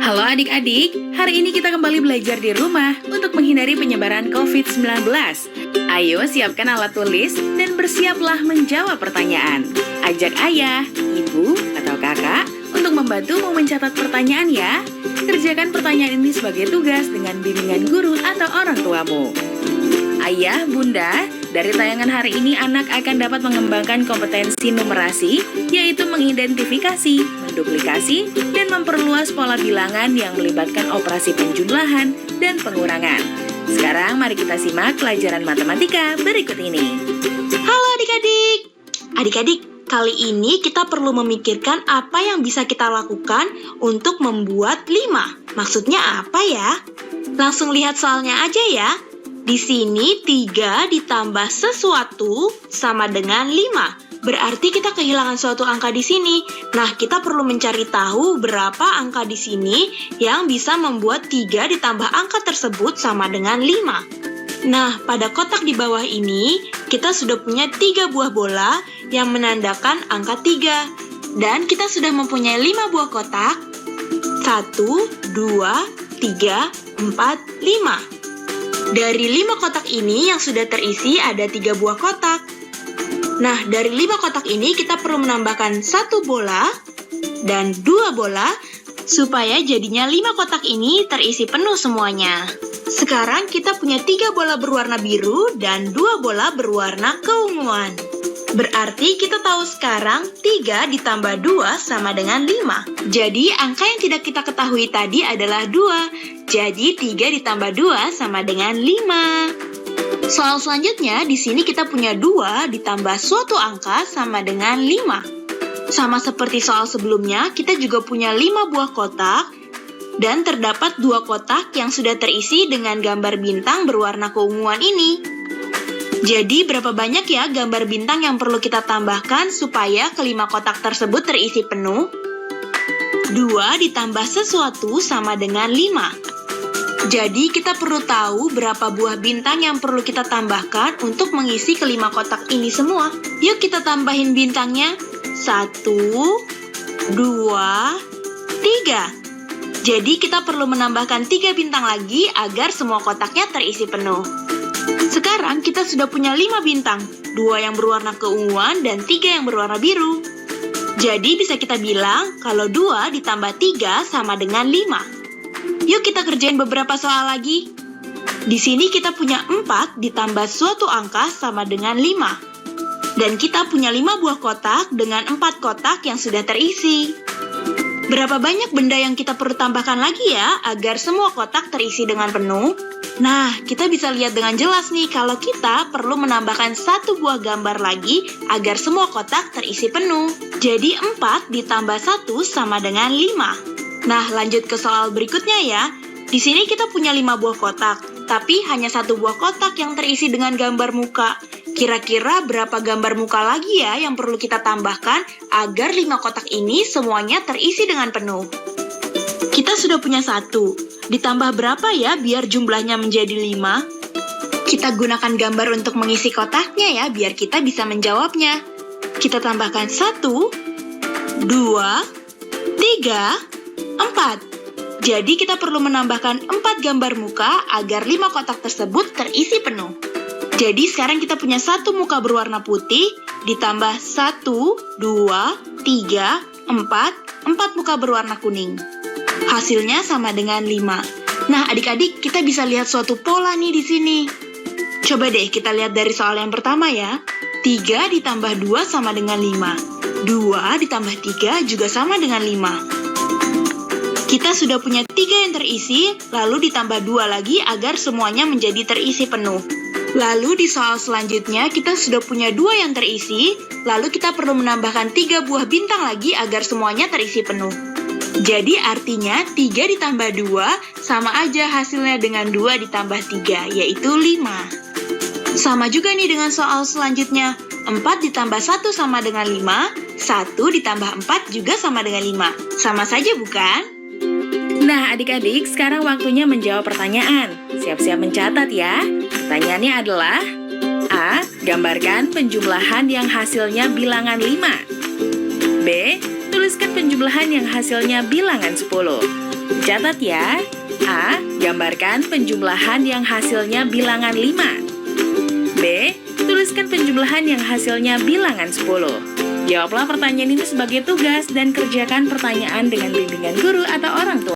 Halo adik-adik, hari ini kita kembali belajar di rumah untuk menghindari penyebaran COVID-19. Ayo siapkan alat tulis dan bersiaplah menjawab pertanyaan. Ajak ayah, ibu, atau kakak untuk membantumu mencatat pertanyaan ya. Kerjakan pertanyaan ini sebagai tugas dengan bimbingan guru atau orang tuamu. Ayah, bunda, dari tayangan hari ini anak akan dapat mengembangkan kompetensi numerasi, yaitu mengidentifikasi, menduplikasi, dan memperluas pola bilangan yang melibatkan operasi penjumlahan dan pengurangan. Sekarang mari kita simak pelajaran matematika berikut ini. Halo adik-adik! Adik-adik, kali ini kita perlu memikirkan apa yang bisa kita lakukan untuk membuat 5. Maksudnya apa ya? Langsung lihat soalnya aja ya. Di sini 3 ditambah sesuatu sama dengan 5. Berarti kita kehilangan suatu angka di sini. Nah, kita perlu mencari tahu berapa angka di sini yang bisa membuat 3 ditambah angka tersebut sama dengan 5. Nah, pada kotak di bawah ini, kita sudah punya 3 buah bola yang menandakan angka 3. Dan kita sudah mempunyai 5 buah kotak. 1, 2, 3, 4, 5. Dari 5 kotak ini yang sudah terisi ada 3 buah kotak. Nah, dari 5 kotak ini kita perlu menambahkan 1 bola dan 2 bola supaya jadinya 5 kotak ini terisi penuh semuanya. Sekarang kita punya 3 bola berwarna biru dan 2 bola berwarna keunguan. Berarti kita tahu sekarang 3 ditambah 2 sama dengan 5. Jadi angka yang tidak kita ketahui tadi adalah 2. Jadi 3 ditambah 2 sama dengan 5. Soal selanjutnya, di sini kita punya 2 ditambah suatu angka sama dengan 5. Sama seperti soal sebelumnya, kita juga punya 5 buah kotak dan terdapat 2 kotak yang sudah terisi dengan gambar bintang berwarna keunguan ini. Jadi berapa banyak ya gambar bintang yang perlu kita tambahkan supaya kelima kotak tersebut terisi penuh? 2 ditambah sesuatu sama dengan 5. Jadi kita perlu tahu berapa buah bintang yang perlu kita tambahkan untuk mengisi kelima kotak ini semua. Yuk kita tambahin bintangnya. 1, 2, 3. Jadi kita perlu menambahkan 3 bintang lagi agar semua kotaknya terisi penuh. Sekarang kita sudah punya 5 bintang, 2 yang berwarna keunguan dan 3 yang berwarna biru. Jadi bisa kita bilang kalau 2 ditambah 3 sama dengan 5. Yuk kita kerjain beberapa soal lagi. Di sini kita punya 4 ditambah suatu angka sama dengan 5. Dan kita punya 5 buah kotak dengan 4 kotak yang sudah terisi. Berapa banyak benda yang kita perlu tambahkan lagi ya agar semua kotak terisi dengan penuh? Nah, kita bisa lihat dengan jelas nih kalau kita perlu menambahkan 1 buah gambar lagi agar semua kotak terisi penuh. Jadi 4 ditambah 1 sama dengan 5. Nah, lanjut ke soal berikutnya ya. Di sini kita punya 5 buah kotak, tapi hanya 1 buah kotak yang terisi dengan gambar muka. Kira-kira berapa gambar muka lagi ya yang perlu kita tambahkan agar 5 kotak ini semuanya terisi dengan penuh? Kita sudah punya 1. Ditambah berapa ya biar jumlahnya menjadi 5? Kita gunakan gambar untuk mengisi kotaknya ya biar kita bisa menjawabnya. Kita tambahkan 1, 2, 3, 4. Jadi kita perlu menambahkan 4 gambar muka agar 5 kotak tersebut terisi penuh. Jadi sekarang kita punya 1 muka berwarna putih, ditambah 1, 2, 3, 4 muka berwarna kuning. Hasilnya sama dengan 5. Nah adik-adik, kita bisa lihat suatu pola nih di sini. Coba deh kita lihat dari soal yang pertama ya. 3 ditambah 2 sama dengan 5. 2 ditambah 3 juga sama dengan 5. Kita sudah punya 3 yang terisi, lalu ditambah 2 lagi agar semuanya menjadi terisi penuh. Lalu di soal selanjutnya, kita sudah punya 2 yang terisi, lalu kita perlu menambahkan 3 buah bintang lagi agar semuanya terisi penuh. Jadi artinya 3 ditambah 2 sama aja hasilnya dengan 2 ditambah 3, yaitu 5. Sama juga nih dengan soal selanjutnya, 4 ditambah 1 sama dengan 5, 1 ditambah 4 juga sama dengan 5. Sama saja bukan? Nah adik-adik, sekarang waktunya menjawab pertanyaan. Siap-siap mencatat ya. Pertanyaannya adalah A. Gambarkan penjumlahan yang hasilnya bilangan 5. B. Tuliskan penjumlahan yang hasilnya bilangan 10. Catat ya. A. Gambarkan penjumlahan yang hasilnya bilangan 5. B. Tuliskan penjumlahan yang hasilnya bilangan 10. Jawablah pertanyaan ini sebagai tugas dan kerjakan pertanyaan dengan bimbingan guru atau orang tua.